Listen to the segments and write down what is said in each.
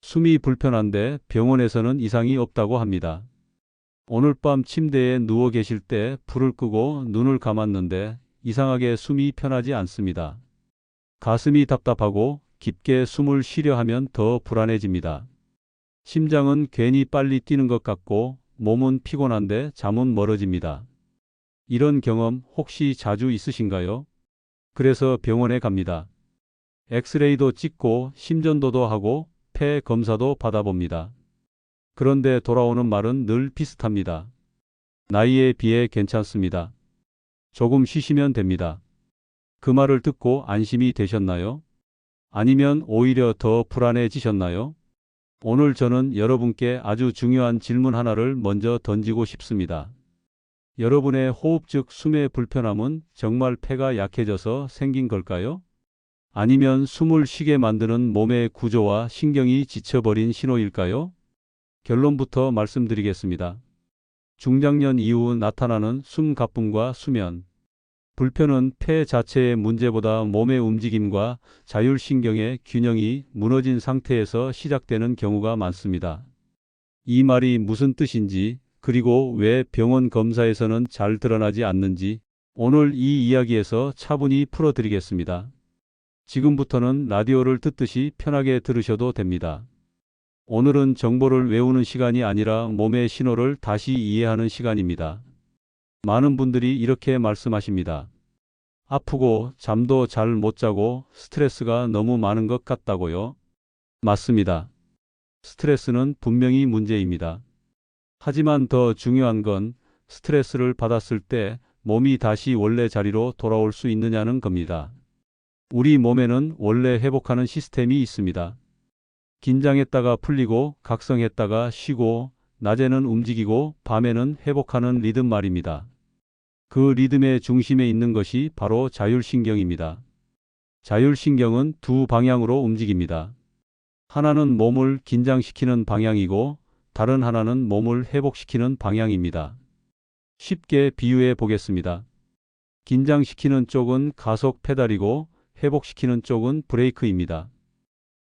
숨이 불편한데 병원에서는 이상이 없다고 합니다. 오늘 밤 침대에 누워 계실 때 불을 끄고 눈을 감았는데 이상하게 숨이 편하지 않습니다. 가슴이 답답하고 깊게 숨을 쉬려 하면 더 불안해집니다. 심장은 괜히 빨리 뛰는 것 같고 몸은 피곤한데 잠은 멀어집니다. 이런 경험 혹시 자주 있으신가요? 그래서 병원에 갑니다. 엑스레이도 찍고 심전도도 하고 폐 검사도 받아봅니다. 그런데 돌아오는 말은 늘 비슷합니다. 나이에 비해 괜찮습니다. 조금 쉬시면 됩니다. 그 말을 듣고 안심이 되셨나요? 아니면 오히려 더 불안해지셨나요? 오늘 저는 여러분께 아주 중요한 질문 하나를 먼저 던지고 싶습니다. 여러분의 호흡 즉 숨의 불편함은 정말 폐가 약해져서 생긴 걸까요? 아니면 숨을 쉬게 만드는 몸의 구조와 신경이 지쳐버린 신호일까요? 결론부터 말씀드리겠습니다. 중장년 이후 나타나는 숨 가쁨과 수면 불편은 폐 자체의 문제보다 몸의 움직임과 자율신경의 균형이 무너진 상태에서 시작되는 경우가 많습니다. 이 말이 무슨 뜻인지, 그리고 왜 병원 검사에서는 잘 드러나지 않는지 오늘 이 이야기에서 차분히 풀어드리겠습니다. 지금부터는 라디오를 듣듯이 편하게 들으셔도 됩니다. 오늘은 정보를 외우는 시간이 아니라 몸의 신호를 다시 이해하는 시간입니다. 많은 분들이 이렇게 말씀하십니다. 아프고 잠도 잘 못 자고 스트레스가 너무 많은 것 같다고요? 맞습니다. 스트레스는 분명히 문제입니다. 하지만 더 중요한 건 스트레스를 받았을 때 몸이 다시 원래 자리로 돌아올 수 있느냐는 겁니다. 우리 몸에는 원래 회복하는 시스템이 있습니다. 긴장했다가 풀리고 각성했다가 쉬고 낮에는 움직이고 밤에는 회복하는 리듬 말입니다. 그 리듬의 중심에 있는 것이 바로 자율신경입니다. 자율신경은 두 방향으로 움직입니다. 하나는 몸을 긴장시키는 방향이고 다른 하나는 몸을 회복시키는 방향입니다. 쉽게 비유해 보겠습니다. 긴장시키는 쪽은 가속 페달이고 회복시키는 쪽은 브레이크입니다.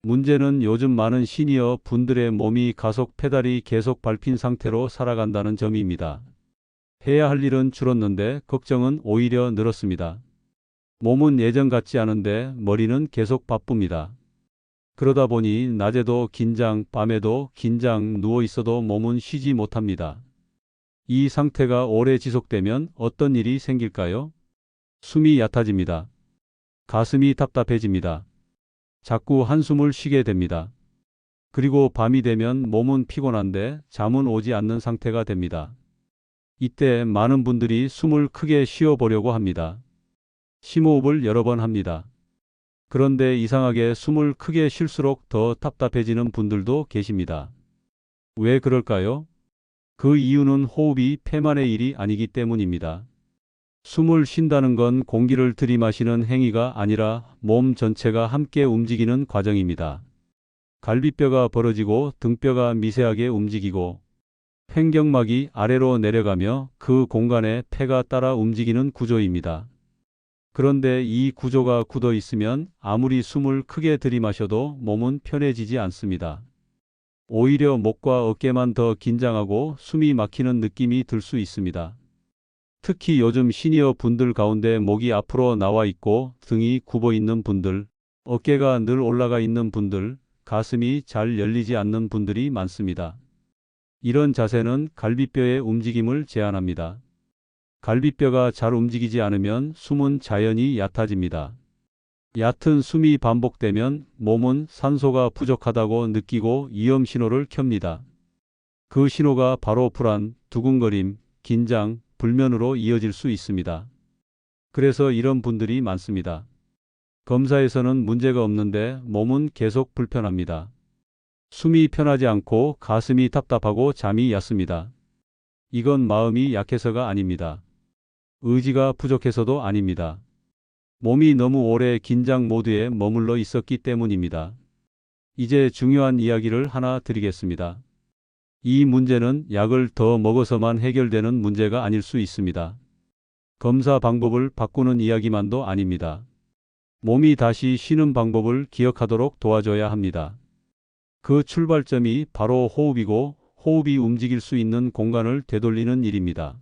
문제는 요즘 많은 시니어 분들의 몸이 가속 페달이 계속 밟힌 상태로 살아간다는 점입니다. 해야 할 일은 줄었는데 걱정은 오히려 늘었습니다. 몸은 예전 같지 않은데 머리는 계속 바쁩니다. 그러다 보니 낮에도 긴장, 밤에도 긴장, 누워 있어도 몸은 쉬지 못합니다. 이 상태가 오래 지속되면 어떤 일이 생길까요? 숨이 얕아집니다. 가슴이 답답해집니다. 자꾸 한숨을 쉬게 됩니다. 그리고 밤이 되면 몸은 피곤한데 잠은 오지 않는 상태가 됩니다. 이때 많은 분들이 숨을 크게 쉬어보려고 합니다. 심호흡을 여러 번 합니다. 그런데 이상하게 숨을 크게 쉴수록 더 답답해지는 분들도 계십니다. 왜 그럴까요? 그 이유는 호흡이 폐만의 일이 아니기 때문입니다. 숨을 쉰다는 건 공기를 들이마시는 행위가 아니라 몸 전체가 함께 움직이는 과정입니다. 갈비뼈가 벌어지고 등뼈가 미세하게 움직이고 횡격막이 아래로 내려가며 그 공간에 폐가 따라 움직이는 구조입니다. 그런데 이 구조가 굳어 있으면 아무리 숨을 크게 들이마셔도 몸은 편해지지 않습니다. 오히려 목과 어깨만 더 긴장하고 숨이 막히는 느낌이 들 수 있습니다. 특히 요즘 시니어 분들 가운데 목이 앞으로 나와 있고 등이 굽어 있는 분들, 어깨가 늘 올라가 있는 분들, 가슴이 잘 열리지 않는 분들이 많습니다. 이런 자세는 갈비뼈의 움직임을 제한합니다. 갈비뼈가 잘 움직이지 않으면 숨은 자연히 얕아집니다. 얕은 숨이 반복되면 몸은 산소가 부족하다고 느끼고 위험 신호를 켭니다. 그 신호가 바로 불안, 두근거림, 긴장, 불면으로 이어질 수 있습니다. 그래서 이런 분들이 많습니다. 검사에서는 문제가 없는데 몸은 계속 불편합니다. 숨이 편하지 않고 가슴이 답답하고 잠이 얕습니다. 이건 마음이 약해서가 아닙니다. 의지가 부족해서도 아닙니다. 몸이 너무 오래 긴장 모드에 머물러 있었기 때문입니다. 이제 중요한 이야기를 하나 드리겠습니다. 이 문제는 약을 더 먹어서만 해결되는 문제가 아닐 수 있습니다. 검사 방법을 바꾸는 이야기만도 아닙니다. 몸이 다시 쉬는 방법을 기억하도록 도와줘야 합니다. 그 출발점이 바로 호흡이고 호흡이 움직일 수 있는 공간을 되돌리는 일입니다.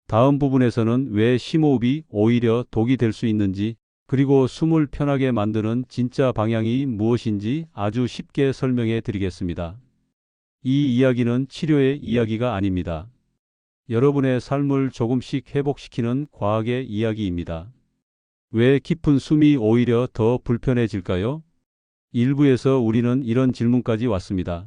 다음 부분에서는 왜 심호흡이 오히려 독이 될 수 있는지, 그리고 숨을 편하게 만드는 진짜 방향이 무엇인지 아주 쉽게 설명해 드리겠습니다. 이 이야기는 치료의 이야기가 아닙니다. 여러분의 삶을 조금씩 회복시키는 과학의 이야기입니다. 왜 깊은 숨이 오히려 더 불편해질까요? 일부에서 우리는 이런 질문까지 왔습니다.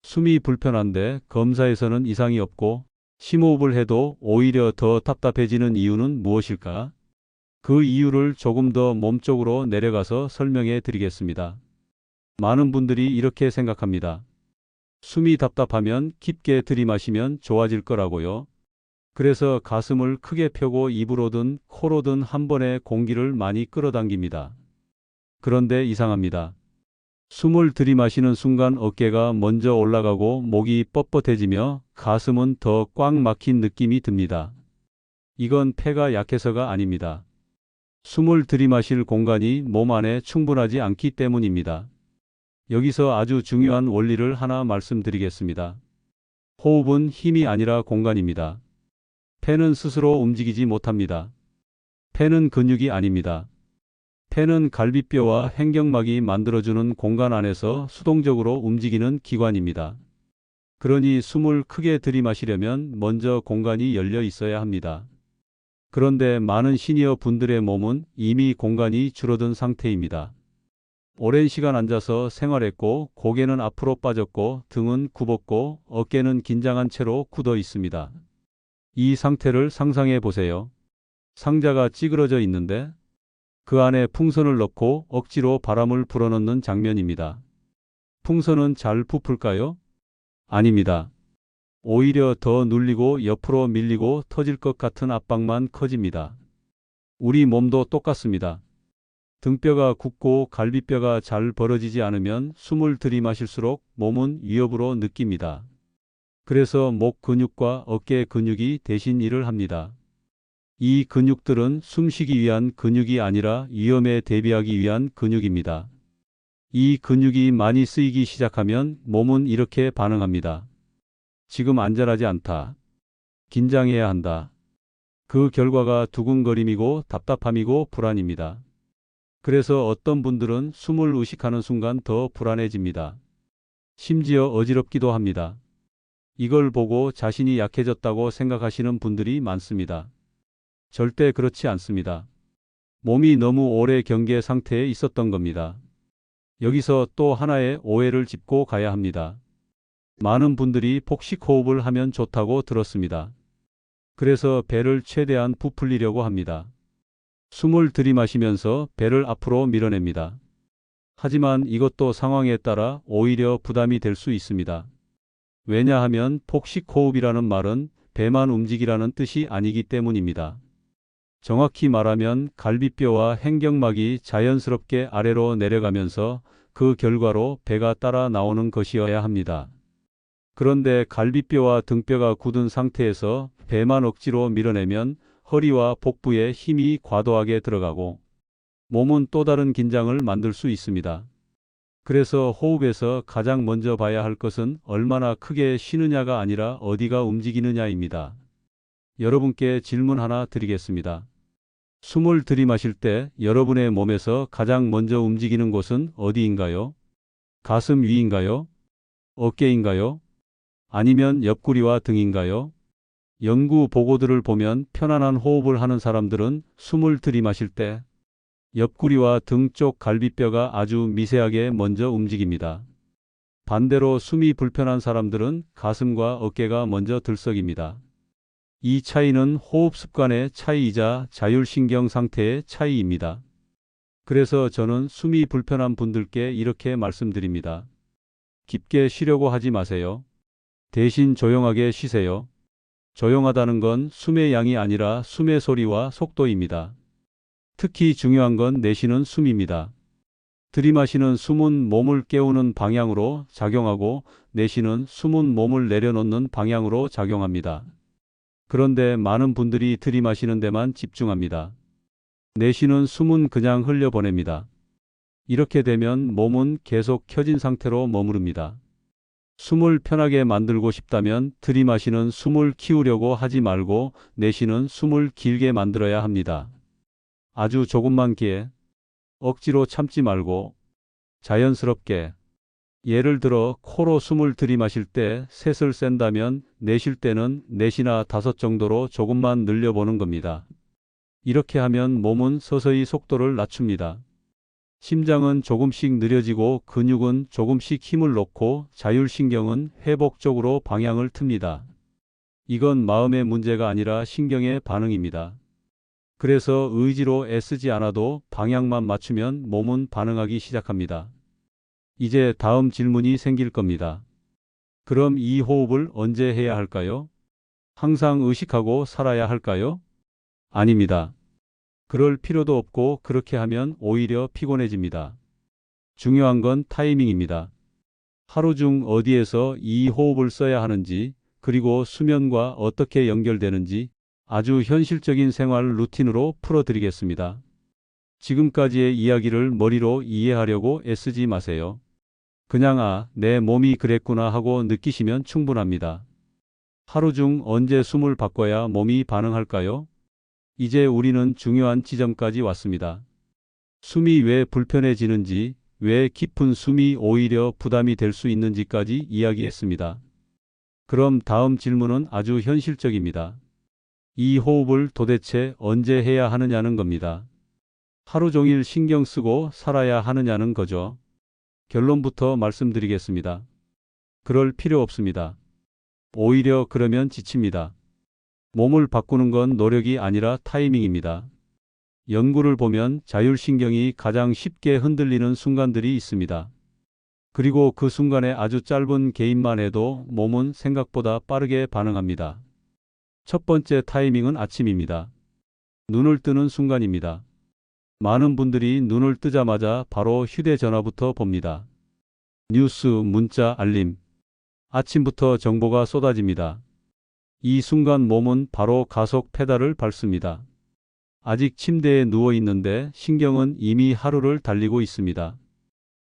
숨이 불편한데 검사에서는 이상이 없고 심호흡을 해도 오히려 더 답답해지는 이유는 무엇일까? 그 이유를 조금 더 몸쪽으로 내려가서 설명해 드리겠습니다. 많은 분들이 이렇게 생각합니다. 숨이 답답하면 깊게 들이마시면 좋아질 거라고요. 그래서 가슴을 크게 펴고 입으로든 코로든 한 번에 공기를 많이 끌어당깁니다. 그런데 이상합니다. 숨을 들이마시는 순간 어깨가 먼저 올라가고 목이 뻣뻣해지며 가슴은 더 꽉 막힌 느낌이 듭니다. 이건 폐가 약해서가 아닙니다. 숨을 들이마실 공간이 몸 안에 충분하지 않기 때문입니다. 여기서 아주 중요한 원리를 하나 말씀드리겠습니다. 호흡은 힘이 아니라 공간입니다. 폐는 스스로 움직이지 못합니다. 폐는 근육이 아닙니다. 폐는 갈비뼈와 횡격막이 만들어주는 공간 안에서 수동적으로 움직이는 기관입니다. 그러니 숨을 크게 들이마시려면 먼저 공간이 열려 있어야 합니다. 그런데 많은 시니어 분들의 몸은 이미 공간이 줄어든 상태입니다. 오랜 시간 앉아서 생활했고 고개는 앞으로 빠졌고 등은 굽었고 어깨는 긴장한 채로 굳어 있습니다. 이 상태를 상상해 보세요. 상자가 찌그러져 있는데 그 안에 풍선을 넣고 억지로 바람을 불어넣는 장면입니다. 풍선은 잘 부풀까요? 아닙니다. 오히려 더 눌리고 옆으로 밀리고 터질 것 같은 압박만 커집니다. 우리 몸도 똑같습니다. 등뼈가 굳고 갈비뼈가 잘 벌어지지 않으면 숨을 들이마실수록 몸은 위협으로 느낍니다. 그래서 목 근육과 어깨 근육이 대신 일을 합니다. 이 근육들은 숨쉬기 위한 근육이 아니라 위험에 대비하기 위한 근육입니다. 이 근육이 많이 쓰이기 시작하면 몸은 이렇게 반응합니다. 지금 안전하지 않다. 긴장해야 한다. 그 결과가 두근거림이고 답답함이고 불안입니다. 그래서 어떤 분들은 숨을 의식하는 순간 더 불안해집니다. 심지어 어지럽기도 합니다. 이걸 보고 자신이 약해졌다고 생각하시는 분들이 많습니다. 절대 그렇지 않습니다. 몸이 너무 오래 경계 상태에 있었던 겁니다. 여기서 또 하나의 오해를 짚고 가야 합니다. 많은 분들이 복식 호흡을 하면 좋다고 들었습니다. 그래서 배를 최대한 부풀리려고 합니다. 숨을 들이마시면서 배를 앞으로 밀어냅니다. 하지만 이것도 상황에 따라 오히려 부담이 될 수 있습니다. 왜냐하면 복식 호흡이라는 말은 배만 움직이라는 뜻이 아니기 때문입니다. 정확히 말하면 갈비뼈와 횡격막이 자연스럽게 아래로 내려가면서 그 결과로 배가 따라 나오는 것이어야 합니다. 그런데 갈비뼈와 등뼈가 굳은 상태에서 배만 억지로 밀어내면 허리와 복부에 힘이 과도하게 들어가고 몸은 또 다른 긴장을 만들 수 있습니다. 그래서 호흡에서 가장 먼저 봐야 할 것은 얼마나 크게 쉬느냐가 아니라 어디가 움직이느냐입니다. 여러분께 질문 하나 드리겠습니다. 숨을 들이마실 때 여러분의 몸에서 가장 먼저 움직이는 곳은 어디인가요? 가슴 위인가요? 어깨인가요? 아니면 옆구리와 등인가요? 연구 보고들을 보면 편안한 호흡을 하는 사람들은 숨을 들이마실 때 옆구리와 등 쪽 갈비뼈가 아주 미세하게 먼저 움직입니다. 반대로 숨이 불편한 사람들은 가슴과 어깨가 먼저 들썩입니다. 이 차이는 호흡 습관의 차이이자 자율신경 상태의 차이입니다. 그래서 저는 숨이 불편한 분들께 이렇게 말씀드립니다. 깊게 쉬려고 하지 마세요. 대신 조용하게 쉬세요. 조용하다는 건 숨의 양이 아니라 숨의 소리와 속도입니다. 특히 중요한 건 내쉬는 숨입니다. 들이마시는 숨은 몸을 깨우는 방향으로 작용하고 내쉬는 숨은 몸을 내려놓는 방향으로 작용합니다. 그런데 많은 분들이 들이마시는 데만 집중합니다. 내쉬는 숨은 그냥 흘려보냅니다. 이렇게 되면 몸은 계속 켜진 상태로 머무릅니다. 숨을 편하게 만들고 싶다면 들이마시는 숨을 키우려고 하지 말고 내쉬는 숨을 길게 만들어야 합니다. 아주 조금만 기에 억지로 참지 말고 자연스럽게, 예를 들어 코로 숨을 들이마실 때 셋을 센다면 내쉴 때는 넷이나 다섯 정도로 조금만 늘려보는 겁니다. 이렇게 하면 몸은 서서히 속도를 낮춥니다. 심장은 조금씩 느려지고 근육은 조금씩 힘을 놓고 자율신경은 회복적으로 방향을 틉니다. 이건 마음의 문제가 아니라 신경의 반응입니다. 그래서 의지로 애쓰지 않아도 방향만 맞추면 몸은 반응하기 시작합니다. 이제 다음 질문이 생길 겁니다. 그럼 이 호흡을 언제 해야 할까요? 항상 의식하고 살아야 할까요? 아닙니다. 그럴 필요도 없고 그렇게 하면 오히려 피곤해집니다. 중요한 건 타이밍입니다. 하루 중 어디에서 이 호흡을 써야 하는지, 그리고 수면과 어떻게 연결되는지 아주 현실적인 생활 루틴으로 풀어드리겠습니다. 지금까지의 이야기를 머리로 이해하려고 애쓰지 마세요. 그냥 내 몸이 그랬구나 하고 느끼시면 충분합니다. 하루 중 언제 숨을 바꿔야 몸이 반응할까요? 이제 우리는 중요한 지점까지 왔습니다. 숨이 왜 불편해지는지, 왜 깊은 숨이 오히려 부담이 될 수 있는지까지 이야기했습니다. 그럼 다음 질문은 아주 현실적입니다. 이 호흡을 도대체 언제 해야 하느냐는 겁니다. 하루 종일 신경 쓰고 살아야 하느냐는 거죠. 결론부터 말씀드리겠습니다. 그럴 필요 없습니다. 오히려 그러면 지칩니다. 몸을 바꾸는 건 노력이 아니라 타이밍입니다. 연구를 보면 자율신경이 가장 쉽게 흔들리는 순간들이 있습니다. 그리고 그 순간에 아주 짧은 개입만 해도 몸은 생각보다 빠르게 반응합니다. 첫 번째 타이밍은 아침입니다. 눈을 뜨는 순간입니다. 많은 분들이 눈을 뜨자마자 바로 휴대전화부터 봅니다. 뉴스, 문자, 알림. 아침부터 정보가 쏟아집니다. 이 순간 몸은 바로 가속 페달을 밟습니다. 아직 침대에 누워 있는데 신경은 이미 하루를 달리고 있습니다.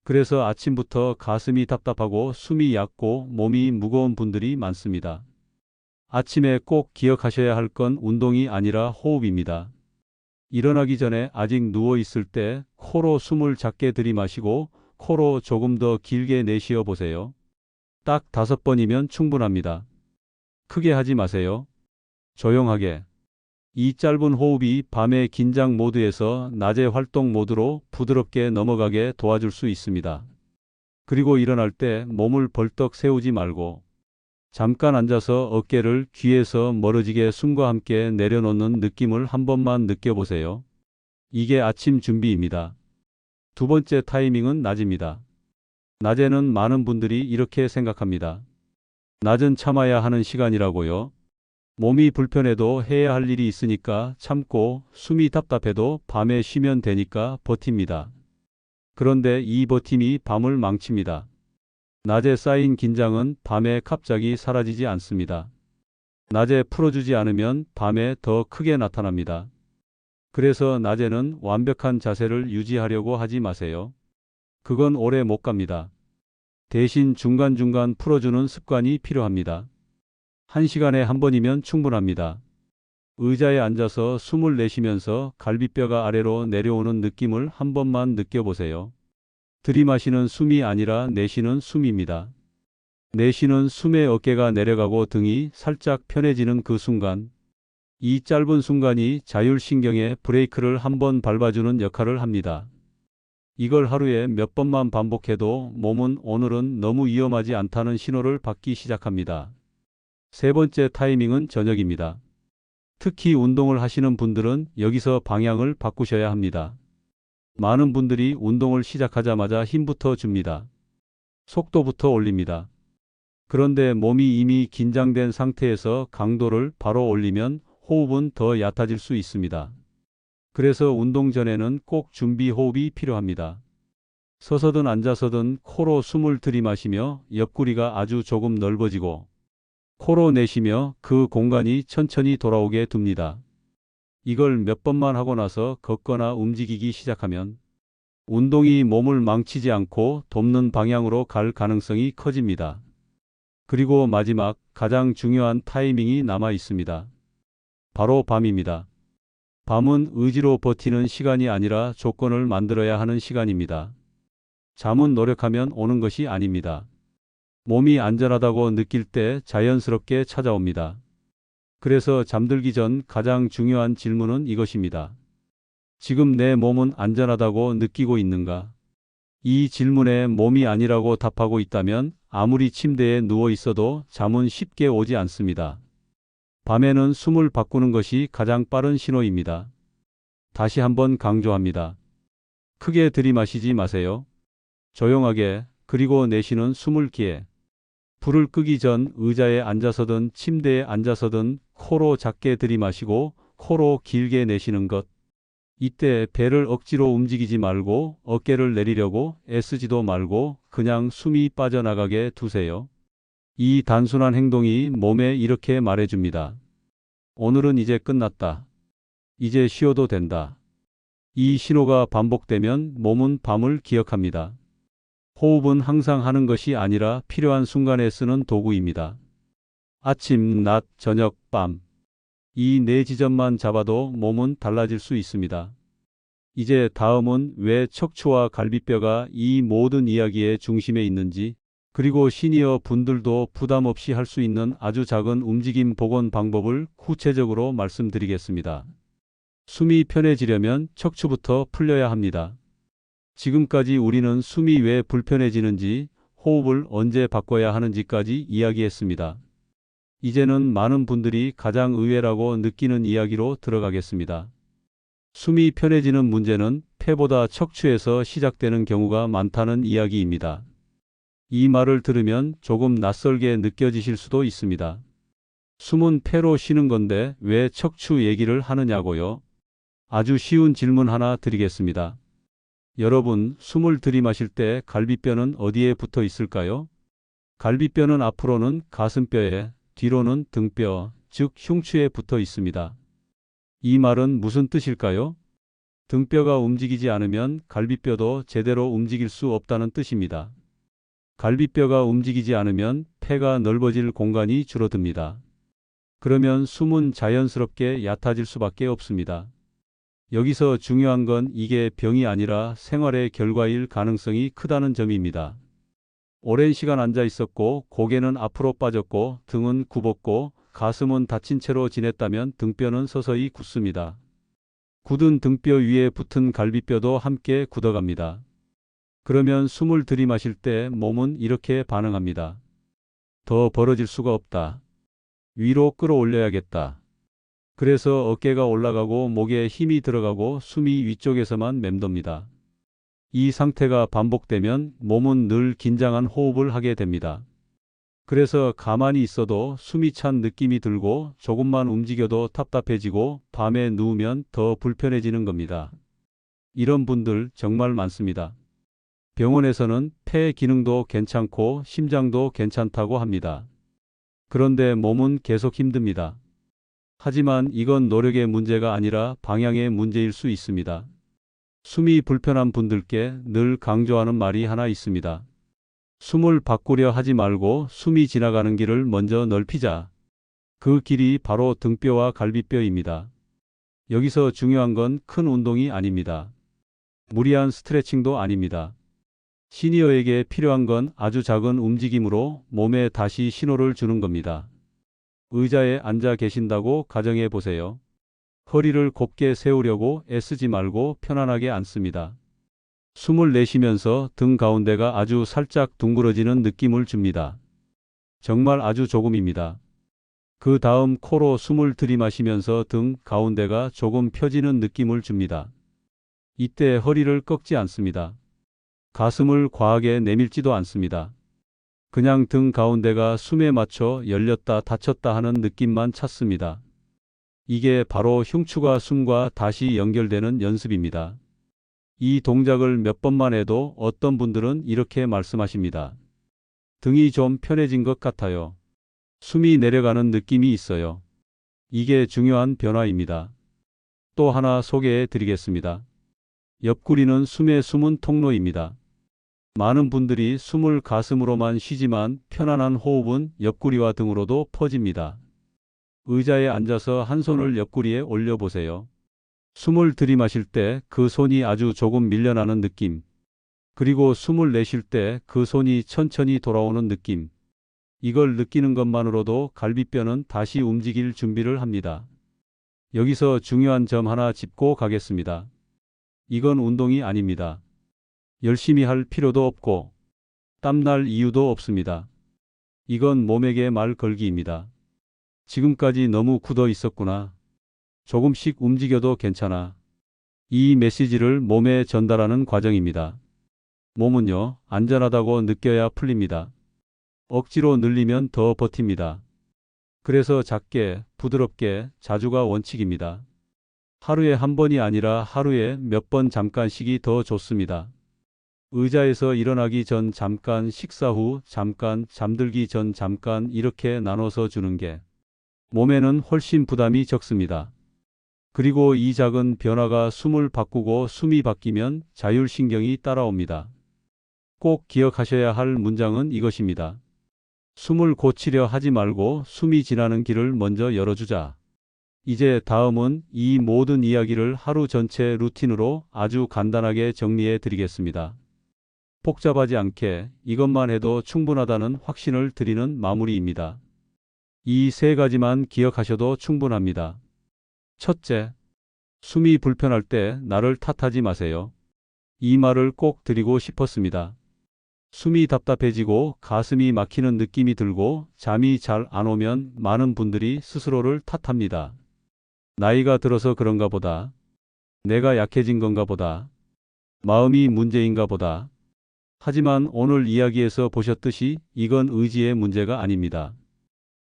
그래서 아침부터 가슴이 답답하고 숨이 얕고 몸이 무거운 분들이 많습니다. 아침에 꼭 기억하셔야 할 건 운동이 아니라 호흡입니다. 일어나기 전에 아직 누워 있을 때 코로 숨을 작게 들이마시고 코로 조금 더 길게 내쉬어 보세요. 딱 5번이면 충분합니다. 크게 하지 마세요. 조용하게. 이 짧은 호흡이 밤의 긴장 모드에서 낮의 활동 모드로 부드럽게 넘어가게 도와줄 수 있습니다. 그리고 일어날 때 몸을 벌떡 세우지 말고 잠깐 앉아서 어깨를 귀에서 멀어지게 숨과 함께 내려놓는 느낌을 한 번만 느껴보세요. 이게 아침 준비입니다. 두 번째 타이밍은 낮입니다. 낮에는 많은 분들이 이렇게 생각합니다. 낮은 참아야 하는 시간이라고요. 몸이 불편해도 해야 할 일이 있으니까 참고 숨이 답답해도 밤에 쉬면 되니까 버팁니다. 그런데 이 버팀이 밤을 망칩니다. 낮에 쌓인 긴장은 밤에 갑자기 사라지지 않습니다. 낮에 풀어주지 않으면 밤에 더 크게 나타납니다. 그래서 낮에는 완벽한 자세를 유지하려고 하지 마세요. 그건 오래 못 갑니다. 대신 중간중간 풀어주는 습관이 필요합니다. 1시간에 한 번이면 충분합니다. 의자에 앉아서 숨을 내쉬면서 갈비뼈가 아래로 내려오는 느낌을 한 번만 느껴보세요. 들이마시는 숨이 아니라 내쉬는 숨입니다. 내쉬는 숨에 어깨가 내려가고 등이 살짝 편해지는 그 순간, 이 짧은 순간이 자율신경의 브레이크를 한 번 밟아주는 역할을 합니다. 이걸 하루에 몇 번만 반복해도 몸은 오늘은 너무 위험하지 않다는 신호를 받기 시작합니다. 세 번째 타이밍은 저녁입니다. 특히 운동을 하시는 분들은 여기서 방향을 바꾸셔야 합니다. 많은 분들이 운동을 시작하자마자 힘부터 줍니다. 속도부터 올립니다. 그런데 몸이 이미 긴장된 상태에서 강도를 바로 올리면 호흡은 더 얕아질 수 있습니다. 그래서 운동 전에는 꼭 준비 호흡이 필요합니다. 서서든 앉아서든 코로 숨을 들이마시며 옆구리가 아주 조금 넓어지고 코로 내쉬며 그 공간이 천천히 돌아오게 둡니다. 이걸 몇 번만 하고 나서 걷거나 움직이기 시작하면 운동이 몸을 망치지 않고 돕는 방향으로 갈 가능성이 커집니다. 그리고 마지막 가장 중요한 타이밍이 남아 있습니다. 바로 밤입니다. 밤은 의지로 버티는 시간이 아니라 조건을 만들어야 하는 시간입니다. 잠은 노력하면 오는 것이 아닙니다. 몸이 안전하다고 느낄 때 자연스럽게 찾아옵니다. 그래서 잠들기 전 가장 중요한 질문은 이것입니다. 지금 내 몸은 안전하다고 느끼고 있는가? 이 질문에 몸이 아니라고 답하고 있다면 아무리 침대에 누워 있어도 잠은 쉽게 오지 않습니다. 밤에는 숨을 바꾸는 것이 가장 빠른 신호입니다. 다시 한번 강조합니다. 크게 들이마시지 마세요. 조용하게, 그리고 내쉬는 숨을 기에. 불을 끄기 전 의자에 앉아서든 침대에 앉아서든 코로 작게 들이마시고 코로 길게 내쉬는 것. 이때 배를 억지로 움직이지 말고 어깨를 내리려고 애쓰지도 말고 그냥 숨이 빠져나가게 두세요. 이 단순한 행동이 몸에 이렇게 말해줍니다. 오늘은 이제 끝났다. 이제 쉬어도 된다. 이 신호가 반복되면 몸은 밤을 기억합니다. 호흡은 항상 하는 것이 아니라 필요한 순간에 쓰는 도구입니다. 아침, 낮, 저녁, 밤. 이 네 지점만 잡아도 몸은 달라질 수 있습니다. 이제 다음은 왜 척추와 갈비뼈가 이 모든 이야기의 중심에 있는지, 그리고 시니어 분들도 부담 없이 할 수 있는 아주 작은 움직임 복원 방법을 구체적으로 말씀드리겠습니다. 숨이 편해지려면 척추부터 풀려야 합니다. 지금까지 우리는 숨이 왜 불편해지는지, 호흡을 언제 바꿔야 하는지까지 이야기했습니다. 이제는 많은 분들이 가장 의외라고 느끼는 이야기로 들어가겠습니다. 숨이 편해지는 문제는 폐보다 척추에서 시작되는 경우가 많다는 이야기입니다. 이 말을 들으면 조금 낯설게 느껴지실 수도 있습니다. 숨은 폐로 쉬는 건데 왜 척추 얘기를 하느냐고요? 아주 쉬운 질문 하나 드리겠습니다. 여러분, 숨을 들이마실 때 갈비뼈는 어디에 붙어 있을까요? 갈비뼈는 앞으로는 가슴뼈에, 뒤로는 등뼈, 즉 흉추에 붙어 있습니다. 이 말은 무슨 뜻일까요? 등뼈가 움직이지 않으면 갈비뼈도 제대로 움직일 수 없다는 뜻입니다. 갈비뼈가 움직이지 않으면 폐가 넓어질 공간이 줄어듭니다. 그러면 숨은 자연스럽게 얕아질 수밖에 없습니다. 여기서 중요한 건 이게 병이 아니라 생활의 결과일 가능성이 크다는 점입니다. 오랜 시간 앉아 있었고 고개는 앞으로 빠졌고 등은 굽었고 가슴은 다친 채로 지냈다면 등뼈는 서서히 굳습니다. 굳은 등뼈 위에 붙은 갈비뼈도 함께 굳어갑니다. 그러면 숨을 들이마실 때 몸은 이렇게 반응합니다. 더 벌어질 수가 없다. 위로 끌어올려야겠다. 그래서 어깨가 올라가고 목에 힘이 들어가고 숨이 위쪽에서만 맴돕니다. 이 상태가 반복되면 몸은 늘 긴장한 호흡을 하게 됩니다. 그래서 가만히 있어도 숨이 찬 느낌이 들고 조금만 움직여도 답답해지고 밤에 누우면 더 불편해지는 겁니다. 이런 분들 정말 많습니다. 병원에서는 폐 기능도 괜찮고 심장도 괜찮다고 합니다. 그런데 몸은 계속 힘듭니다. 하지만 이건 노력의 문제가 아니라 방향의 문제일 수 있습니다. 숨이 불편한 분들께 늘 강조하는 말이 하나 있습니다. 숨을 바꾸려 하지 말고 숨이 지나가는 길을 먼저 넓히자. 그 길이 바로 등뼈와 갈비뼈입니다. 여기서 중요한 건 큰 운동이 아닙니다. 무리한 스트레칭도 아닙니다. 시니어에게 필요한 건 아주 작은 움직임으로 몸에 다시 신호를 주는 겁니다. 의자에 앉아 계신다고 가정해 보세요. 허리를 곱게 세우려고 애쓰지 말고 편안하게 앉습니다. 숨을 내쉬면서 등 가운데가 아주 살짝 둥그러지는 느낌을 줍니다. 정말 아주 조금입니다. 그 다음 코로 숨을 들이마시면서 등 가운데가 조금 펴지는 느낌을 줍니다. 이때 허리를 꺾지 않습니다. 가슴을 과하게 내밀지도 않습니다. 그냥 등 가운데가 숨에 맞춰 열렸다 닫혔다 하는 느낌만 찾습니다. 이게 바로 흉추가 숨과 다시 연결되는 연습입니다. 이 동작을 몇 번만 해도 어떤 분들은 이렇게 말씀하십니다. 등이 좀 편해진 것 같아요. 숨이 내려가는 느낌이 있어요. 이게 중요한 변화입니다. 또 하나 소개해 드리겠습니다. 옆구리는 숨의 숨은 통로입니다. 많은 분들이 숨을 가슴으로만 쉬지만 편안한 호흡은 옆구리와 등으로도 퍼집니다. 의자에 앉아서 한 손을 옆구리에 올려보세요. 숨을 들이마실 때 그 손이 아주 조금 밀려나는 느낌. 그리고 숨을 내쉴 때 그 손이 천천히 돌아오는 느낌. 이걸 느끼는 것만으로도 갈비뼈는 다시 움직일 준비를 합니다. 여기서 중요한 점 하나 짚고 가겠습니다. 이건 운동이 아닙니다. 열심히 할 필요도 없고 땀날 이유도 없습니다. 이건 몸에게 말 걸기입니다. 지금까지 너무 굳어 있었구나. 조금씩 움직여도 괜찮아. 이 메시지를 몸에 전달하는 과정입니다. 몸은요, 안전하다고 느껴야 풀립니다. 억지로 늘리면 더 버팁니다. 그래서 작게, 부드럽게, 자주가 원칙입니다. 하루에 한 번이 아니라 하루에 몇 번 잠깐씩이 더 좋습니다. 의자에서 일어나기 전 잠깐, 식사 후 잠깐, 잠들기 전 잠깐 이렇게 나눠서 주는 게 몸에는 훨씬 부담이 적습니다. 그리고 이 작은 변화가 숨을 바꾸고 숨이 바뀌면 자율신경이 따라옵니다. 꼭 기억하셔야 할 문장은 이것입니다. 숨을 고치려 하지 말고 숨이 지나는 길을 먼저 열어주자. 이제 다음은 이 모든 이야기를 하루 전체 루틴으로 아주 간단하게 정리해 드리겠습니다. 복잡하지 않게 이것만 해도 충분하다는 확신을 드리는 마무리입니다. 이 세 가지만 기억하셔도 충분합니다. 첫째, 숨이 불편할 때 나를 탓하지 마세요. 이 말을 꼭 드리고 싶었습니다. 숨이 답답해지고 가슴이 막히는 느낌이 들고 잠이 잘 안 오면 많은 분들이 스스로를 탓합니다. 나이가 들어서 그런가 보다. 내가 약해진 건가 보다. 마음이 문제인가 보다. 하지만 오늘 이야기에서 보셨듯이 이건 의지의 문제가 아닙니다.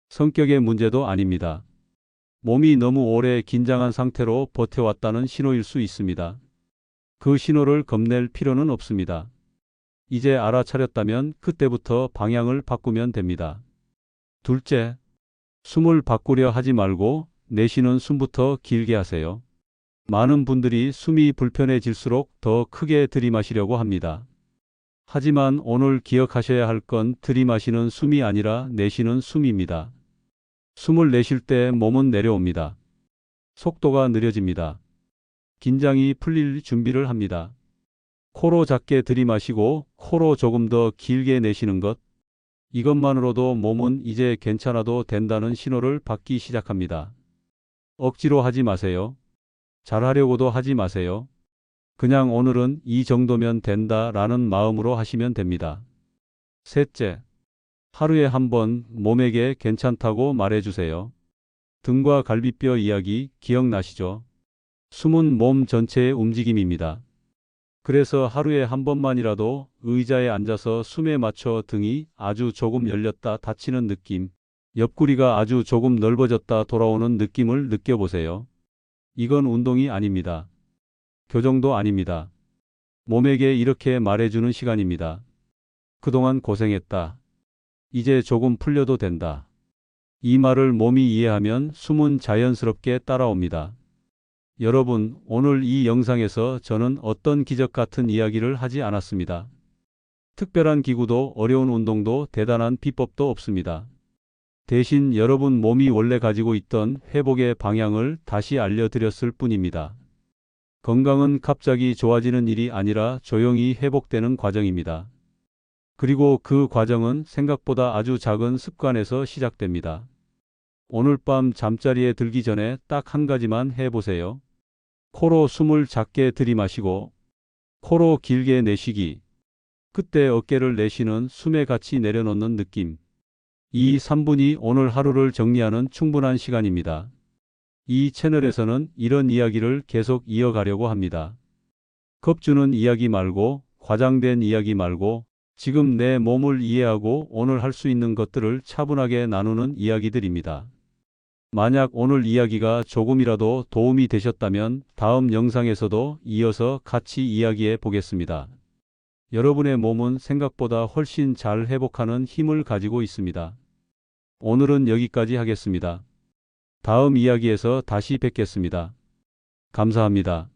성격의 문제도 아닙니다. 몸이 너무 오래 긴장한 상태로 버텨왔다는 신호일 수 있습니다. 그 신호를 겁낼 필요는 없습니다. 이제 알아차렸다면 그때부터 방향을 바꾸면 됩니다. 둘째, 숨을 바꾸려 하지 말고 내쉬는 숨부터 길게 하세요. 많은 분들이 숨이 불편해질수록 더 크게 들이마시려고 합니다. 하지만 오늘 기억하셔야 할 건 들이마시는 숨이 아니라 내쉬는 숨입니다. 숨을 내쉴 때 몸은 내려옵니다. 속도가 느려집니다. 긴장이 풀릴 준비를 합니다. 코로 작게 들이마시고 코로 조금 더 길게 내쉬는 것. 이것만으로도 몸은 이제 괜찮아도 된다는 신호를 받기 시작합니다. 억지로 하지 마세요. 잘하려고도 하지 마세요. 그냥 오늘은 이 정도면 된다라는 마음으로 하시면 됩니다. 셋째, 하루에 한 번 몸에게 괜찮다고 말해주세요. 등과 갈비뼈 이야기 기억나시죠? 숨은 몸 전체의 움직임입니다. 그래서 하루에 한 번만이라도 의자에 앉아서 숨에 맞춰 등이 아주 조금 열렸다 닫히는 느낌, 옆구리가 아주 조금 넓어졌다 돌아오는 느낌을 느껴보세요. 이건 운동이 아닙니다. 교정도 아닙니다. 몸에게 이렇게 말해주는 시간입니다. 그동안 고생했다. 이제 조금 풀려도 된다. 이 말을 몸이 이해하면 숨은 자연스럽게 따라옵니다. 여러분, 오늘 이 영상에서 저는 어떤 기적 같은 이야기를 하지 않았습니다. 특별한 기구도 어려운 운동도 대단한 비법도 없습니다. 대신 여러분 몸이 원래 가지고 있던 회복의 방향을 다시 알려드렸을 뿐입니다. 건강은 갑자기 좋아지는 일이 아니라 조용히 회복되는 과정입니다. 그리고 그 과정은 생각보다 아주 작은 습관에서 시작됩니다. 오늘 밤 잠자리에 들기 전에 딱 한 가지만 해보세요. 코로 숨을 작게 들이마시고 코로 길게 내쉬기. 그때 어깨를 내쉬는 숨에 같이 내려놓는 느낌. 이 3분이 오늘 하루를 정리하는 충분한 시간입니다. 이 채널에서는 이런 이야기를 계속 이어가려고 합니다. 겁주는 이야기 말고, 과장된 이야기 말고, 지금 내 몸을 이해하고 오늘 할 수 있는 것들을 차분하게 나누는 이야기들입니다. 만약 오늘 이야기가 조금이라도 도움이 되셨다면 다음 영상에서도 이어서 같이 이야기해 보겠습니다. 여러분의 몸은 생각보다 훨씬 잘 회복하는 힘을 가지고 있습니다. 오늘은 여기까지 하겠습니다. 다음 이야기에서 다시 뵙겠습니다. 감사합니다.